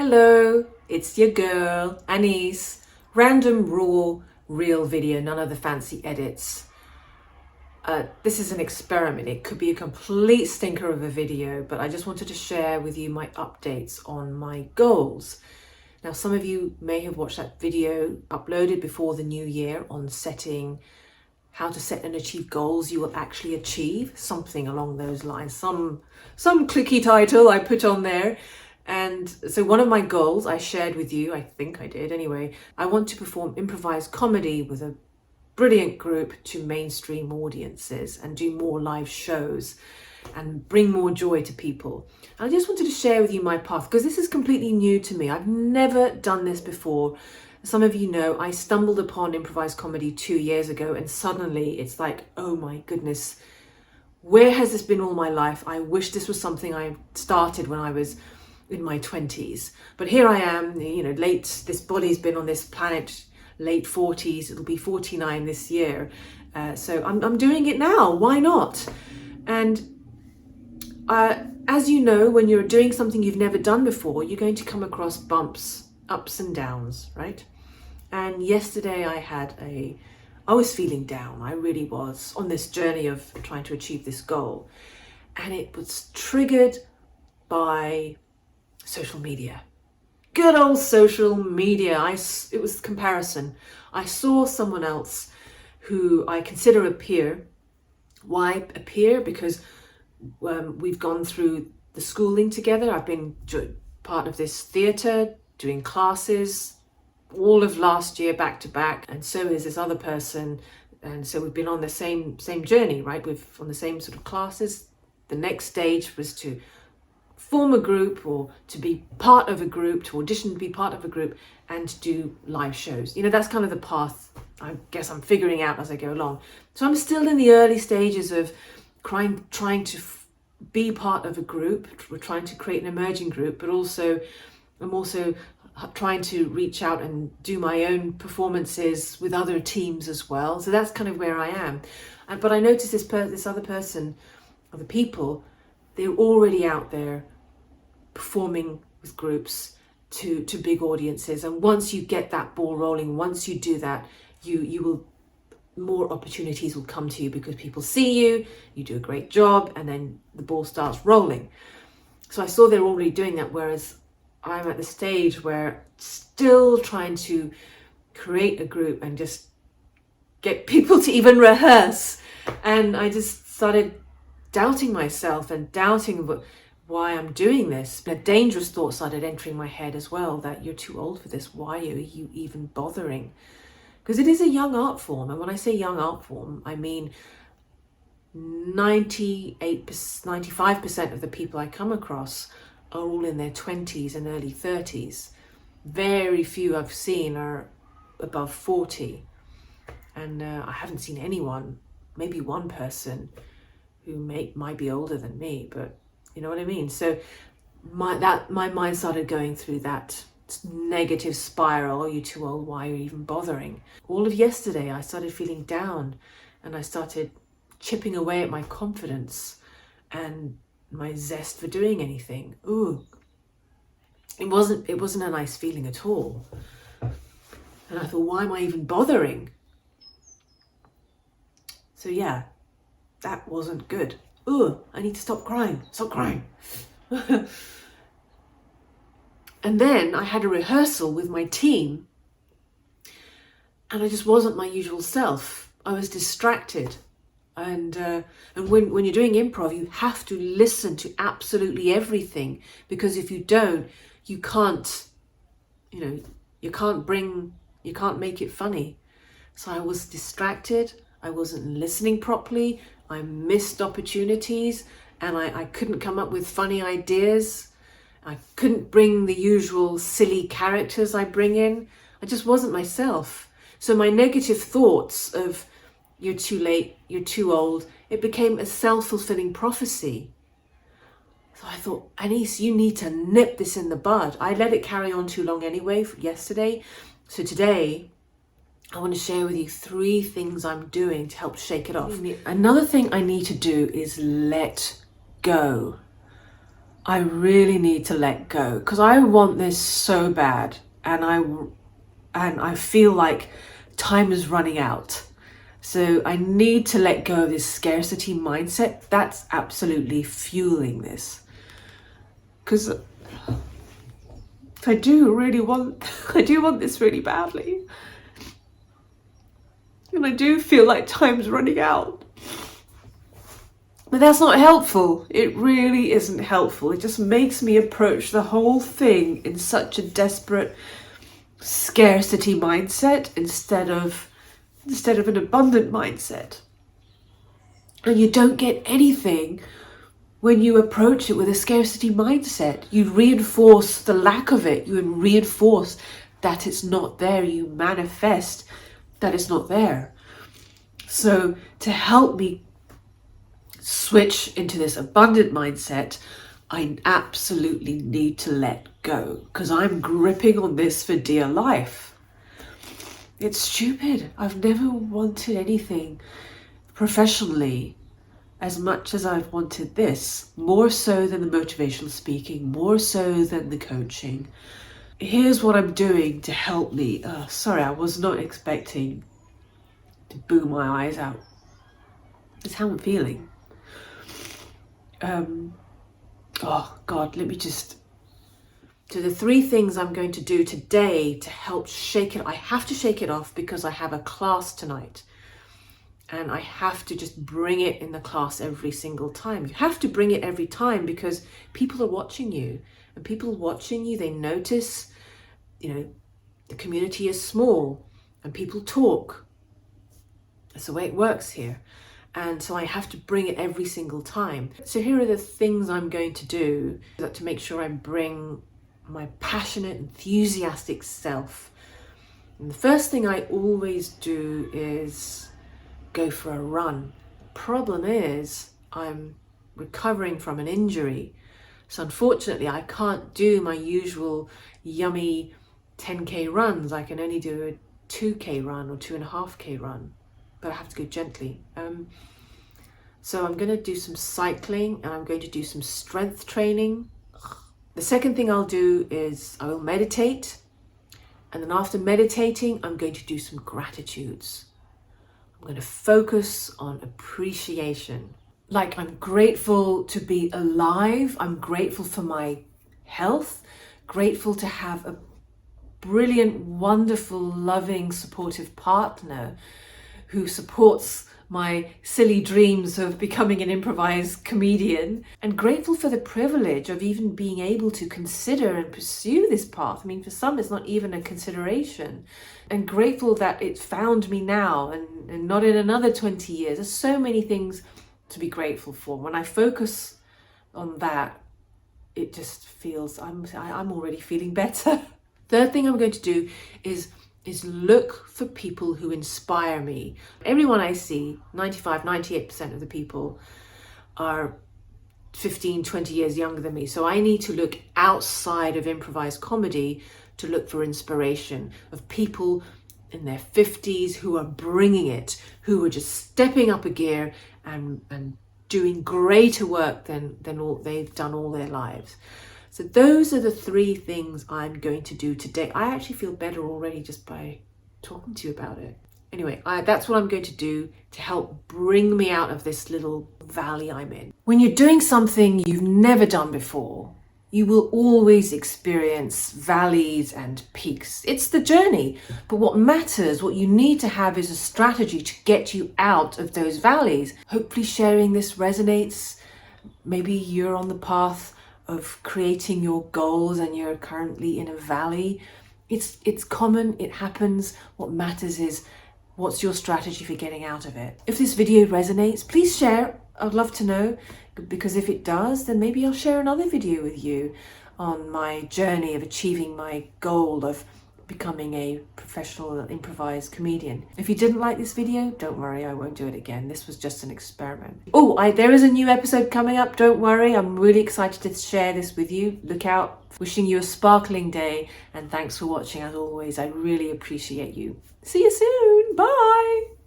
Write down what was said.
Hello, it's your girl, Anise. Random, raw, real video, none of the fancy edits. This is an experiment. It could be a complete stinker of a video, but I just wanted to share with you my updates on my goals. Now, some of you may have watched that video uploaded before the new year on how to set and achieve goals you will actually achieve, something along those lines. Some clicky title I put on there. And so one of my goals I shared with you, I think I did anyway, I want to perform improvised comedy with a brilliant group to mainstream audiences and do more live shows and bring more joy to people. And I just wanted to share with you my path because this is completely new to me. I've never done this before. Some of you know I stumbled upon improvised comedy 2 years ago and suddenly it's like, oh my goodness, where has this been all my life? I wish this was something I started when I was in my 20s, but here I am, this body's been on this planet late 40s, it'll be 49 this year, so I'm doing it now, why not? And as you know, when you're doing something you've never done before, you're going to come across bumps, ups and downs, right? And yesterday I was feeling down, I really was, on this journey of trying to achieve this goal, and it was triggered by social media. Good old social media. It was comparison. I saw someone else who I consider a peer. Why a peer? Because we've gone through the schooling together. I've been part of this theatre, doing classes all of last year back to back, and so is this other person. And so we've been on the same journey, right? We've on the same sort of classes. The next stage was to form a group or to be part of a group, to audition to be part of a group and to do live shows. That's kind of the path I guess I'm figuring out as I go along. So I'm still in the early stages of trying to be part of a group. We're trying to create an emerging group, but I'm also trying to reach out and do my own performances with other teams as well. So that's kind of where I am. But I noticed this other person, other people, they're already out there performing with groups to big audiences, and once you get that ball rolling, once you do that, you will, more opportunities will come to you because people see you do a great job, and then the ball starts rolling. So I saw they're already doing that, whereas I'm at the stage where still trying to create a group and just get people to even rehearse, and I just started doubting myself and doubting why I'm doing this. A dangerous thought started entering my head as well, that you're too old for this. Why are you even bothering? Because it is a young art form. And when I say young art form, I mean 95% of the people I come across are all in their 20s and early 30s. Very few I've seen are above 40. And I haven't seen anyone, maybe one person, who might be older than me, but you know what I mean? So my mind started going through that negative spiral. Oh, you're too old, why are you even bothering? All of yesterday I started feeling down, and I started chipping away at my confidence and my zest for doing anything. Ooh, it wasn't a nice feeling at all. And I thought, why am I even bothering? So yeah, that wasn't good. Ooh, I need to stop crying. Stop crying. And then I had a rehearsal with my team, and I just wasn't my usual self. I was distracted. And when you're doing improv, you have to listen to absolutely everything, because if you don't, you can't make it funny. So I was distracted. I wasn't listening properly. I missed opportunities, and I couldn't come up with funny ideas. I couldn't bring the usual silly characters I bring in. I just wasn't myself. So my negative thoughts of you're too late, you're too old, it became a self-fulfilling prophecy. So I thought, Anise, you need to nip this in the bud. I let it carry on too long anyway yesterday. So today, I want to share with you 3 things I'm doing to help shake it off. Another thing I need to do is let go. I really need to let go because I want this so bad, and I feel like time is running out. So I need to let go of this scarcity mindset that's absolutely fueling this. Because I do want this really badly. And I do feel like time's running out. But that's not helpful. It really isn't helpful. It just makes me approach the whole thing in such a desperate scarcity mindset instead of an abundant mindset. And you don't get anything when you approach it with a scarcity mindset. You reinforce the lack of it. You reinforce that it's not there. You manifest that it's not there. So to help me switch into this abundant mindset, I absolutely need to let go because I'm gripping on this for dear life. It's stupid. I've never wanted anything professionally as much as I've wanted this, more so than the motivational speaking, more so than the coaching. Here's what I'm doing to help me. Sorry, I was not expecting to boo my eyes out. That's how I'm feeling. Oh God, let me just... So the 3 things I'm going to do today to help shake it, I have to shake it off because I have a class tonight. And I have to just bring it in the class every single time. You have to bring it every time because people are watching you. And people watching you, they notice, the community is small and people talk. That's the way it works here. And so I have to bring it every single time. So here are the things I'm going to do to make sure I bring my passionate, enthusiastic self. And the first thing I always do is go for a run. The problem is I'm recovering from an injury. So unfortunately, I can't do my usual yummy 10K runs. I can only do a 2K run or 2.5K run, but I have to go gently. So I'm going to do some cycling and I'm going to do some strength training. The second thing I'll do is I will meditate. And then after meditating, I'm going to do some gratitudes. I'm going to focus on appreciation. Like, I'm grateful to be alive. I'm grateful for my health. Grateful to have a brilliant, wonderful, loving, supportive partner who supports my silly dreams of becoming an improvised comedian, and grateful for the privilege of even being able to consider and pursue this path. I mean, for some, it's not even a consideration. And grateful that it found me now and not in another 20 years. There's so many things to be grateful for. When I focus on that, it just feels, I'm already feeling better. Third thing I'm going to do is look for people who inspire me. Everyone I see, 98% of the people are 15, 20 years younger than me. So I need to look outside of improvised comedy to look for inspiration of people in their 50s who are bringing it, who are just stepping up a gear and doing greater work than all they've done all their lives. So those are the 3 things I'm going to do today. I actually feel better already just by talking to you about it. Anyway, that's what I'm going to do to help bring me out of this little valley I'm in. When you're doing something you've never done before, you will always experience valleys and peaks. It's the journey. But what matters, what you need to have is a strategy to get you out of those valleys. Hopefully sharing this resonates. Maybe you're on the path of creating your goals and you're currently in a valley. It's common, it happens. What matters is what's your strategy for getting out of it. If this video resonates, please share. I'd love to know, because if it does, then maybe I'll share another video with you on my journey of achieving my goal of becoming a professional improvised comedian. If you didn't like this video, don't worry, I won't do it again. This was just an experiment. Oh, there is a new episode coming up. Don't worry, I'm really excited to share this with you. Look out. Wishing you a sparkling day, and thanks for watching as always. I really appreciate you. See you soon. Bye.